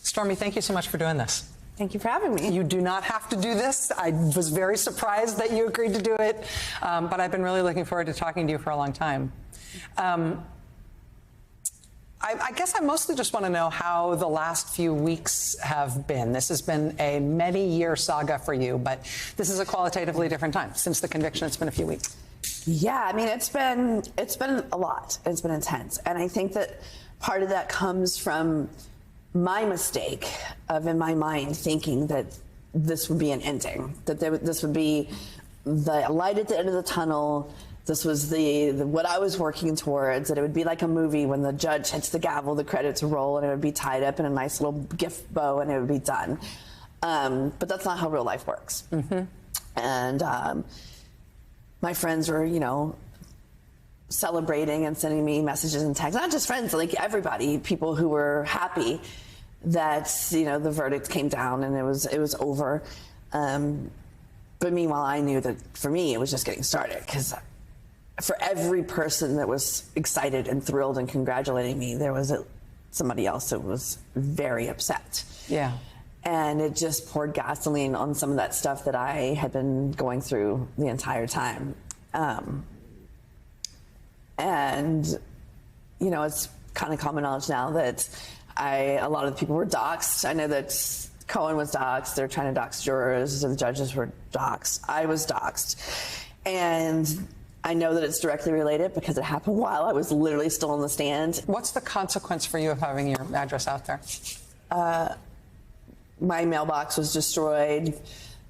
Stormy, thank you so much for doing this. Thank you for having me. You do not have to do this. I was very surprised that you agreed to do it, but I've been really looking forward to talking to you for a long time. I guess I mostly just want to know how the last few weeks have been. This has been a many-year saga for you, but this is a qualitatively different time. Since the conviction, it's been a few weeks. Yeah, I mean, it's been a lot. It's been intense. And I think that part of that comes from my mistake of, in my mind, thinking that this would be an ending, that this would be the light at the end of the tunnel. This was the what I was working towards, that it would be like a movie when the judge hits the gavel, the credits roll, and it would be tied up in a nice little gift bow, and it would be done. But that's not how real life works. Mm-hmm. And my friends were, you know, celebrating and sending me messages and texts. Not just friends, like everybody, people who were happy that, you know, the verdict came down and it was over. But meanwhile, I knew that for me, it was just getting started, because for every person that was excited and thrilled and congratulating me, there was somebody else that was very upset. Yeah. And it just poured gasoline on some of that stuff that I had been going through the entire time. And, you know, it's kind of common knowledge now that a lot of the people were doxxed. I know that Cohen was doxxed. They're trying to dox jurors. The judges were doxxed. I was doxxed. And I know that it's directly related because it happened while I was literally still on the stand. What's the consequence for you of having your address out there? My mailbox was destroyed.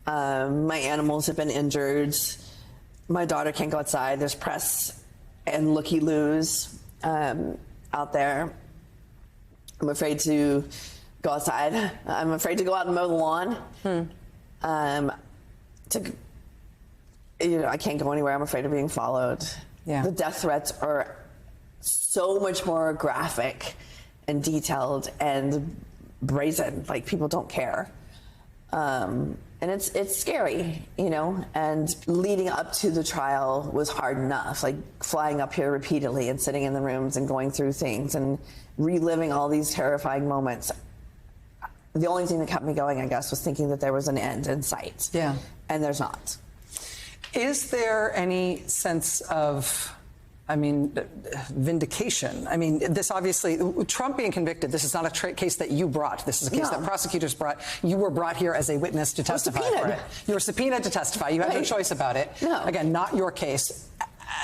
My animals have been injured. My daughter can't go outside. There's press and looky-loos out there. I'm afraid to go outside. I'm afraid to go out and mow the lawn. You know, I can't go anywhere. I'm afraid of being followed. Yeah. The death threats are so much more graphic and detailed and brazen. Like, people don't care. And it's scary, you know, and leading up to the trial was hard enough, like flying up here repeatedly and sitting in the rooms and going through things and reliving all these terrifying moments. The only thing that kept me going, I guess, was thinking that there was an end in sight. Yeah. And there's not. Is there any sense of, I mean, vindication? I mean, this obviously, Trump being convicted, this is not a case that you brought. This is a case that prosecutors brought. You were brought here as a witness to testify for it. You were subpoenaed to testify. You had no choice about it. No. Again, not your case.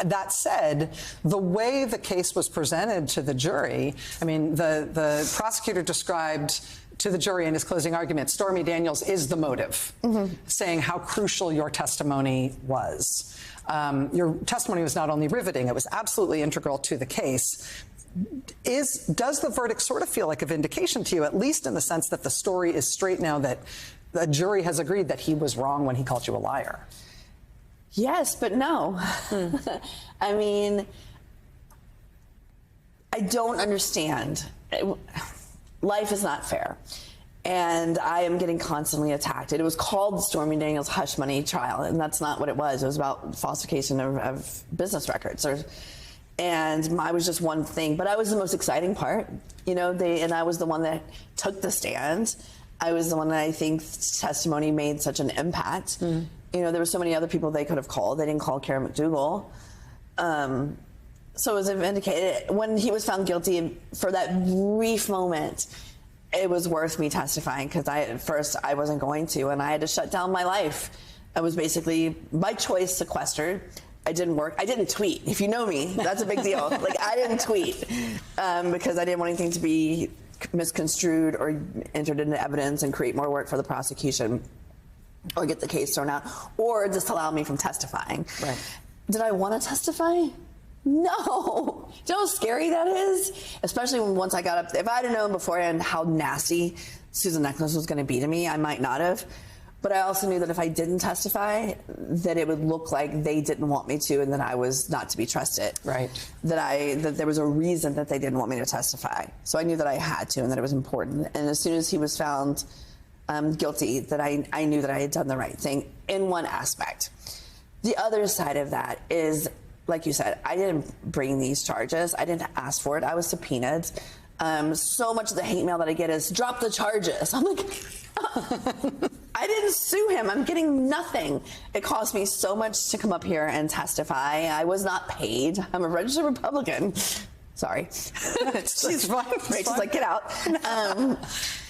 That said, the way the case was presented to the jury, I mean, the prosecutor described to the jury in his closing argument, Stormy Daniels is the motive, saying how crucial your testimony was. Your testimony was not only riveting, it was absolutely integral to the case. Does the verdict sort of feel like a vindication to you, at least in the sense that the story is straight now, that the jury has agreed that he was wrong when he called you a liar? Yes, but no. I mean, I don't understand. Life is not fair. And I am getting constantly attacked. It was called the Stormy Daniels hush money trial, and that's not what it was. It was about falsification of business records. And I was just one thing, but I was the most exciting part, you know, and I was the one that took the stand. I was the one that I think testimony made such an impact. You know, there were so many other people they could have called. They didn't call Karen McDougal. So as I've indicated, when he was found guilty, for that brief moment, it was worth me testifying, because at first I wasn't going to, and I had to shut down my life. I was basically, by choice, sequestered. I didn't work. I didn't tweet. If you know me, that's a big deal. Like, I didn't tweet because I didn't want anything to be misconstrued or entered into evidence and create more work for the prosecution, or get the case thrown out, or disallow me from testifying. Right. Did I want to testify? No. Do you know how scary that is? Especially once I got up. If I had known beforehand how nasty Susan Neckles was going to be to me, I might not have. But I also knew that if I didn't testify, that it would look like they didn't want me to, and that I was not to be trusted. Right. That there was a reason that they didn't want me to testify. So I knew that I had to, and that it was important. And as soon as he was found guilty, that I knew that I had done the right thing in one aspect. The other side of that is, like you said, I didn't bring these charges. I didn't ask for it. I was subpoenaed. So much of the hate mail that I get is drop the charges. I'm like, I didn't sue him. I'm getting nothing. It cost me so much to come up here and testify. I was not paid. I'm a registered Republican. Sorry. She's fine. Rachel's like, get out.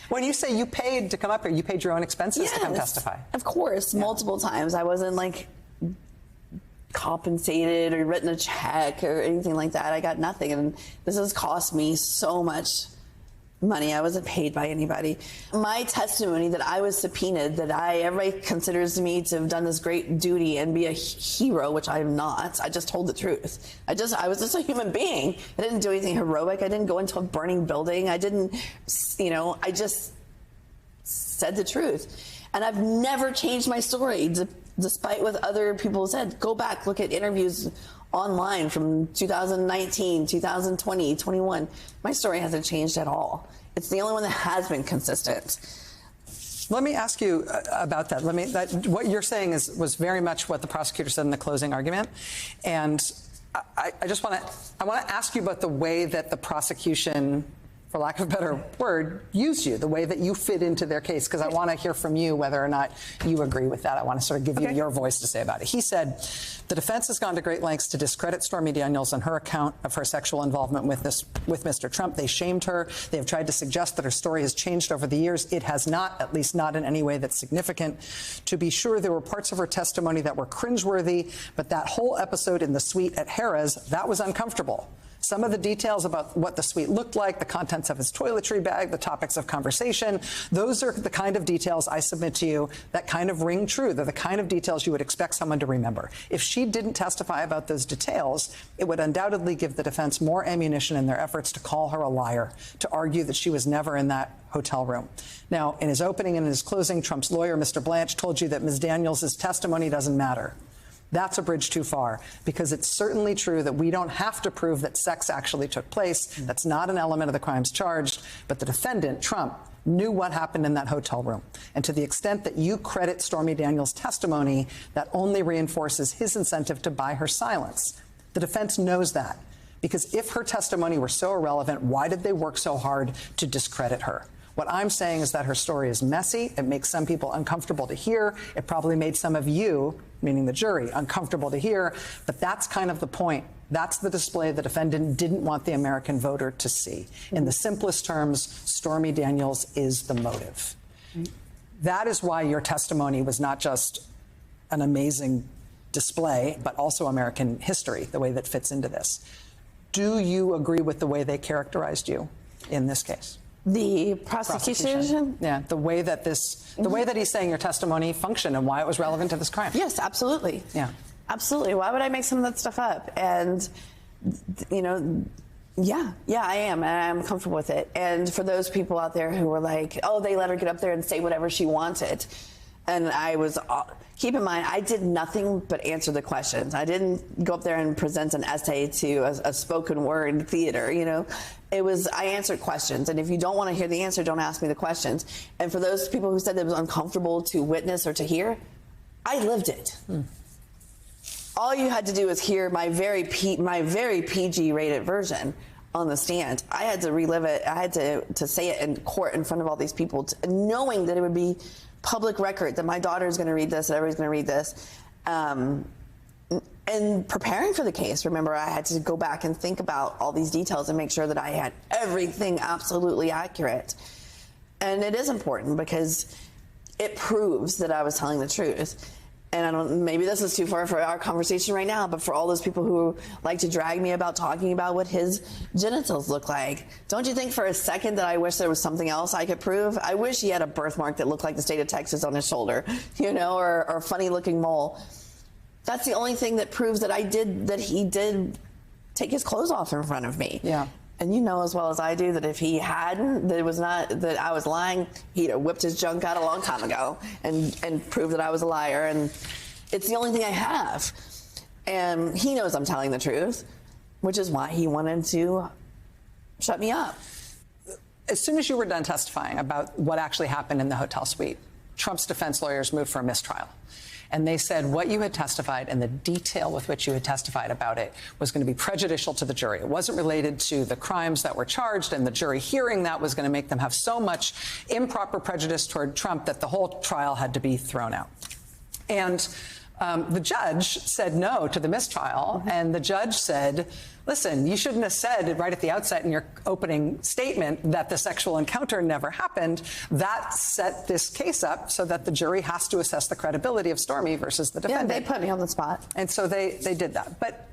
When you say you paid to come up here, you paid your own expenses to come testify? Of course, multiple times. I wasn't like compensated or written a check or anything like that. I got nothing, and this has cost me so much money. I wasn't paid by anybody. My testimony that I was subpoenaed, that everybody considers me to have done this great duty and be a hero, which I am not. I just told the truth. I was just a human being. I didn't do anything heroic. I didn't go into a burning building. I didn't, I just said the truth. And I've never changed my story, despite what other people said. Go back, look at interviews online from 2019, 2020, 21. My story hasn't changed at all. It's the only one that has been consistent. Let me ask you about that. What you're saying was very much what the prosecutor said in the closing argument. And I want to ask you about the way that the prosecution, for lack of a better word, used you, the way that you fit into their case, because I want to hear from you whether or not you agree with that. I want to sort of give you your voice to say about it. He said, the defense has gone to great lengths to discredit Stormy Daniels and her account of her sexual involvement with Mr. Trump. They shamed her. They have tried to suggest that her story has changed over the years. It has not, at least not in any way that's significant. To be sure, there were parts of her testimony that were cringeworthy, but that whole episode in the suite at Harrah's, that was uncomfortable. Some of the details about what the suite looked like, the contents of his toiletry bag, the topics of conversation, those are the kind of details I submit to you that kind of ring true. They're the kind of details you would expect someone to remember. If she didn't testify about those details, it would undoubtedly give the defense more ammunition in their efforts to call her a liar, to argue that she was never in that hotel room. Now, in his opening and in his closing, Trump's lawyer, Mr. Blanche, told you that Ms. Daniels' testimony doesn't matter. That's a bridge too far, because it's certainly true that we don't have to prove that sex actually took place. That's not an element of the crimes charged. But the defendant, Trump, knew what happened in that hotel room. And to the extent that you credit Stormy Daniels' testimony, that only reinforces his incentive to buy her silence. The defense knows that, because if her testimony were so irrelevant, why did they work so hard to discredit her? What I'm saying is that her story is messy. It makes some people uncomfortable to hear. It probably made some of you, meaning the jury, uncomfortable to hear. But that's kind of the point. That's the display the defendant didn't want the American voter to see. In the simplest terms, Stormy Daniels is the motive. That is why your testimony was not just an amazing display, but also American history, the way that fits into this. Do you agree with the way they characterized you in this case? The prosecution? Yeah, the way that he's saying your testimony functioned and why it was relevant to this crime. Yes, absolutely. Yeah. Absolutely. Why would I make some of that stuff up? And, yeah, I am. And I'm comfortable with it. And for those people out there who were like, oh, they let her get up there and say whatever she wanted. And I was, keep in mind, I did nothing but answer the questions. I didn't go up there and present an essay to a spoken word theater, I answered questions. And if you don't want to hear the answer, don't ask me the questions. And for those people who said it was uncomfortable to witness or to hear, I lived it. All you had to do was hear my very PG rated version on the stand. I had to relive it. I had to say it in court in front of all these people, knowing that it would be public record, that my daughter is going to read this, that everybody's going to read this. And preparing for the case, remember, I had to go back and think about all these details and make sure that I had everything absolutely accurate. And it is important because it proves that I was telling the truth. And maybe this is too far for our conversation right now, but for all those people who like to drag me about talking about what his genitals look like, don't you think for a second that I wish there was something else I could prove? I wish he had a birthmark that looked like the state of Texas on his shoulder, or a funny looking mole. That's the only thing that proves that he did take his clothes off in front of me. Yeah. And you know as well as I do that if he hadn't, that I was lying, he'd have whipped his junk out a long time ago and proved that I was a liar. And it's the only thing I have. And he knows I'm telling the truth, which is why he wanted to shut me up. As soon as you were done testifying about what actually happened in the hotel suite, Trump's defense lawyers moved for a mistrial. And they said what you had testified and the detail with which you had testified about it was going to be prejudicial to the jury. It wasn't related to the crimes that were charged, and the jury hearing that was going to make them have so much improper prejudice toward Trump that the whole trial had to be thrown out. And the judge said no to the mistrial, and the judge said, listen, you shouldn't have said right at the outset in your opening statement that the sexual encounter never happened. That set this case up so that the jury has to assess the credibility of Stormy versus the defendant. Yeah, they put me on the spot. And so they did that. But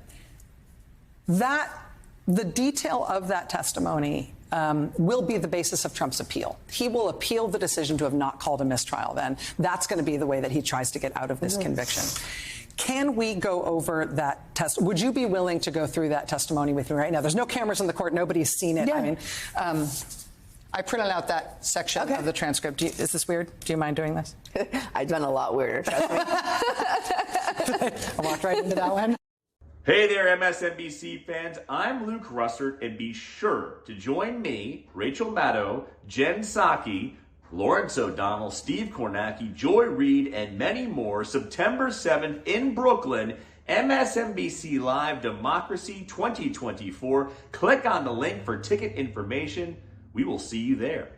the detail of that testimony will be the basis of Trump's appeal. He will appeal the decision to have not called a mistrial then. That's going to be the way that he tries to get out of this conviction. Can we go over that test? Would you be willing to go through that testimony with me right now? There's no cameras in the court. Nobody's seen it. Yeah. I mean, I printed out that section of the transcript. Is this weird? Do you mind doing this? I've done a lot weirder, trust me. I walked right into that one. Hey there, MSNBC fans. I'm Luke Russert, and be sure to join me, Rachel Maddow, Jen Psaki, Lawrence O'Donnell, Steve Kornacki, Joy Reid, and many more September 7th in Brooklyn, MSNBC Live Democracy 2024. Click on the link for ticket information. We will see you there.